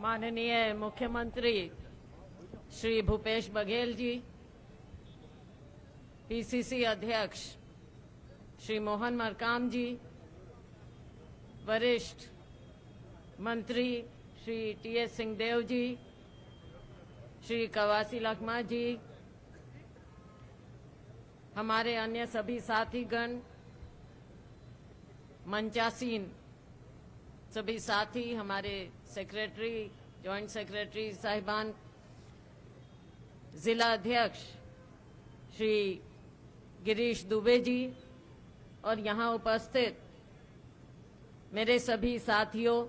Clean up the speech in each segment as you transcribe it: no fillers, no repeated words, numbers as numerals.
माननीय मुख्यमंत्री श्री भूपेश बघेल जी, पीसीसी अध्यक्ष श्री मोहन मरकाम जी, वरिष्ठ मंत्री श्री टीएस सिंहदेव जी, श्री कवासी लखमा जी, हमारे अन्य सभी साथीगण, मंचासीन सभी साथी, हमारे सेक्रेटरी, जॉइंट सेक्रेटरी साहिबान, जिला अध्यक्ष श्री गिरीश दुबे जी और यहाँ उपस्थित मेरे सभी साथियों,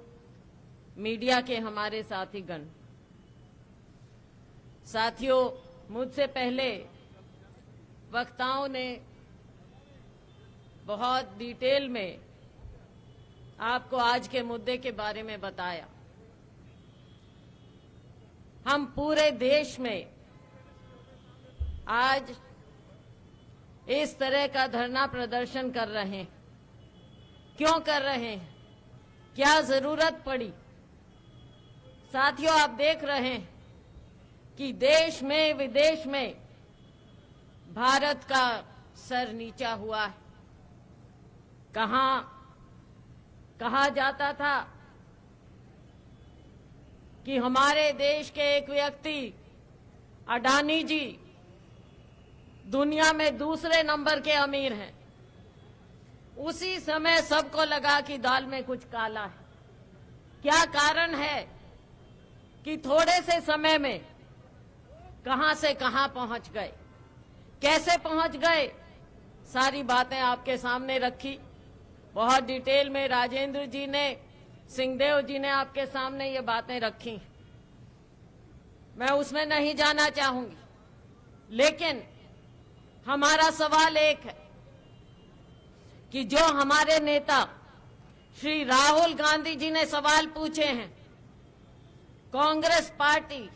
मीडिया के हमारे साथीगण। साथियों, मुझसे पहले वक्ताओं ने बहुत डिटेल में आपको आज के मुद्दे के बारे में बताया। हम पूरे देश में आज इस तरह का धरना प्रदर्शन कर रहे हैं। क्यों कर रहे हैं? क्या जरूरत पड़ी? साथियों, आप देख रहे हैं कि देश में विदेश में भारत का सर नीचा हुआ है। कहा जाता था कि हमारे देश के एक व्यक्ति अडानी जी दुनिया में दूसरे नंबर के अमीर हैं। उसी समय सबको लगा कि दाल में कुछ काला है। क्या कारण है कि थोड़े से समय में कहां से कहां पहुंच गए, कैसे पहुंच गए? सारी बातें आपके सामने रखी। बहुत डिटेल में राजेंद्र जी ने, सिंहदेव जी ने आपके सामने ये बातें रखी। मैं उसमें नहीं जाना चाहूंगी, लेकिन हमारा सवाल एक है कि जो हमारे नेता श्री राहुल गांधी जी ने सवाल पूछे हैं, कांग्रेस पार्टी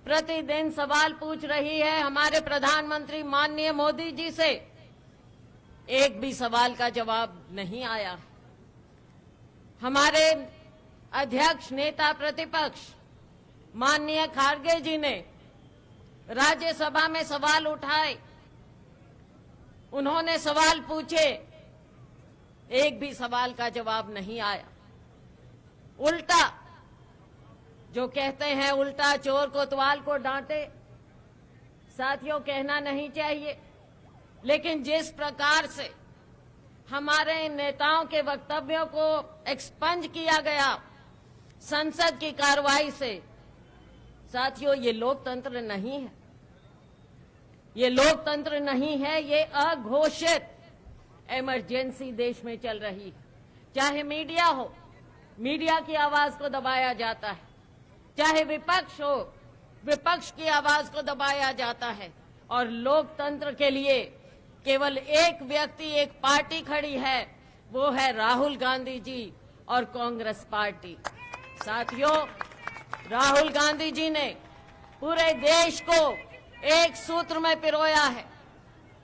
प्रतिदिन सवाल पूछ रही है हमारे प्रधानमंत्री माननीय मोदी जी से, एक भी सवाल का जवाब नहीं आया। हमारे अध्यक्ष नेता प्रतिपक्ष माननीय खारगे जी ने राज्यसभा में सवाल उठाए, उन्होंने सवाल पूछे, एक भी सवाल का जवाब नहीं आया। उल्टा जो कहते हैं, उल्टा चोर कोतवाल को डांटे। साथियों, कहना नहीं चाहिए, लेकिन जिस प्रकार से हमारे नेताओं के वक्तव्यों को एक्सपंज किया गया संसद की कार्रवाई से, साथियों, ये लोकतंत्र नहीं है। ये लोकतंत्र नहीं है, ये अघोषित इमरजेंसी देश में चल रही है। चाहे मीडिया हो, मीडिया की आवाज को दबाया जाता है, चाहे विपक्ष हो, विपक्ष की आवाज को दबाया जाता है, और लोकतंत्र के लिए केवल एक व्यक्ति, एक पार्टी खड़ी है, वो है राहुल गांधी जी और कांग्रेस पार्टी। साथियों, राहुल गांधी जी ने पूरे देश को एक सूत्र में पिरोया है।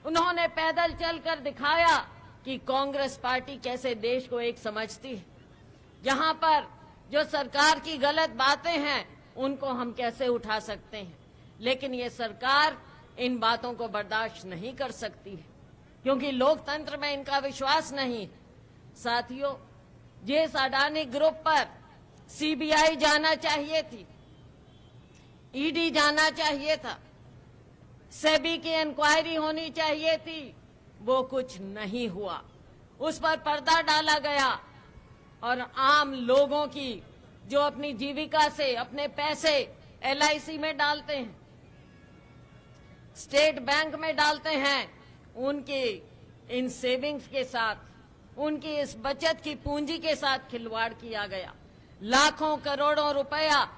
उन्होंने पैदल चलकर दिखाया कि कांग्रेस पार्टी कैसे देश को एक समझती है। यहाँ पर जो सरकार की गलत बातें हैं, उनको हम कैसे उठा सकते हैं, लेकिन ये सरकार इन बातों को बर्दाश्त नहीं कर सकती है, क्योंकि लोकतंत्र में इनका विश्वास नहीं है। साथियों, जिस अडानी ग्रुप पर सीबीआई जाना चाहिए थी, ईडी जाना चाहिए था, सेबी की इंक्वायरी होनी चाहिए थी, वो कुछ नहीं हुआ। उस पर पर्दा डाला गया और आम लोगों की जो अपनी जीविका से अपने पैसे एलआईसी में डालते हैं, स्टेट बैंक में डालते हैं, उनके इन सेविंग्स के साथ, उनकी इस बचत की पूंजी के साथ खिलवाड़ किया गया। लाखों करोड़ों रुपया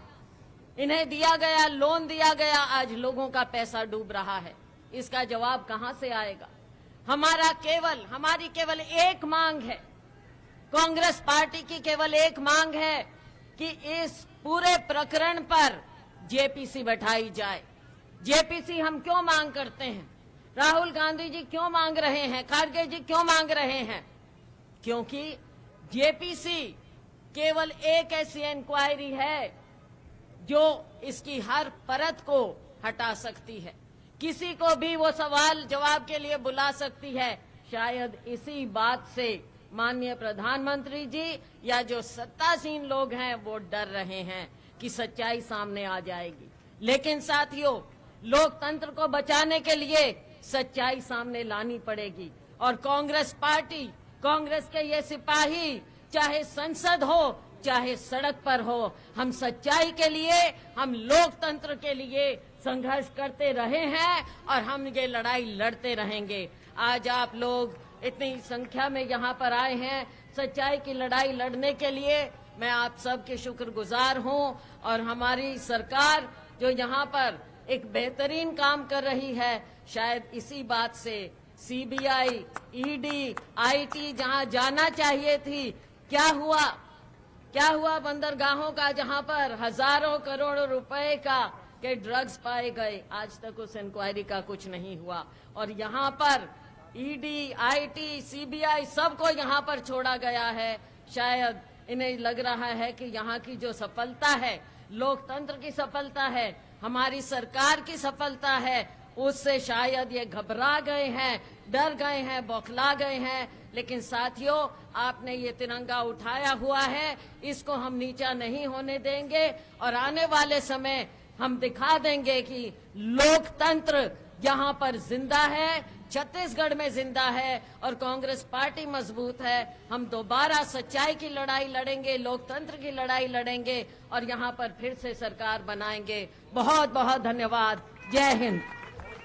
इन्हें दिया गया, लोन दिया गया, आज लोगों का पैसा डूब रहा है। इसका जवाब कहां से आएगा? हमारी केवल एक मांग है, कांग्रेस पार्टी की केवल एक मांग है कि इस पूरे प्रकरण पर जेपीसी बैठाई जाए। जेपीसी हम क्यों मांग करते हैं? राहुल गांधी जी क्यों मांग रहे हैं? खारगे जी क्यों मांग रहे हैं? क्योंकि जेपीसी केवल एक ऐसी इंक्वायरी है जो इसकी हर परत को हटा सकती है, किसी को भी वो सवाल जवाब के लिए बुला सकती है। शायद इसी बात से माननीय प्रधानमंत्री जी या जो सत्तासीन लोग हैं वो डर रहे हैं कि सच्चाई सामने आ जाएगी। लेकिन साथियों, लोकतंत्र को बचाने के लिए सच्चाई सामने लानी पड़ेगी और कांग्रेस पार्टी, कांग्रेस के ये सिपाही, चाहे संसद हो चाहे सड़क पर हो, हम सच्चाई के लिए, हम लोकतंत्र के लिए संघर्ष करते रहे हैं और हम ये लड़ाई लड़ते रहेंगे। आज आप लोग इतनी संख्या में यहाँ पर आए हैं सच्चाई की लड़ाई लड़ने के लिए, मैं आप सबके शुक्रगुजार हूँ। और हमारी सरकार जो यहाँ पर एक बेहतरीन काम कर रही है, शायद इसी बात से सीबीआई, ईडी, आईटी जहाँ जाना चाहिए थी, क्या हुआ बंदरगाहों का, जहां पर हजारों करोड़ों रुपए का के ड्रग्स पाए गए, आज तक उस इंक्वायरी का कुछ नहीं हुआ। और यहाँ पर ईडी, आईटी, सीबीआई सबको यहाँ पर छोड़ा गया है। शायद इन्हें लग रहा है कि यहाँ की जो सफलता है, लोकतंत्र की सफलता है, हमारी सरकार की सफलता है, उससे शायद ये घबरा गए हैं, डर गए हैं, बौखला गए हैं। लेकिन साथियों, आपने ये तिरंगा उठाया हुआ है, इसको हम नीचा नहीं होने देंगे और आने वाले समय हम दिखा देंगे कि लोकतंत्र यहाँ पर जिंदा है, छत्तीसगढ़ में जिंदा है और कांग्रेस पार्टी मजबूत है। हम दोबारा सच्चाई की लड़ाई लड़ेंगे, लोकतंत्र की लड़ाई लड़ेंगे और यहाँ पर फिर से सरकार बनाएंगे। बहुत बहुत धन्यवाद। जय हिंद।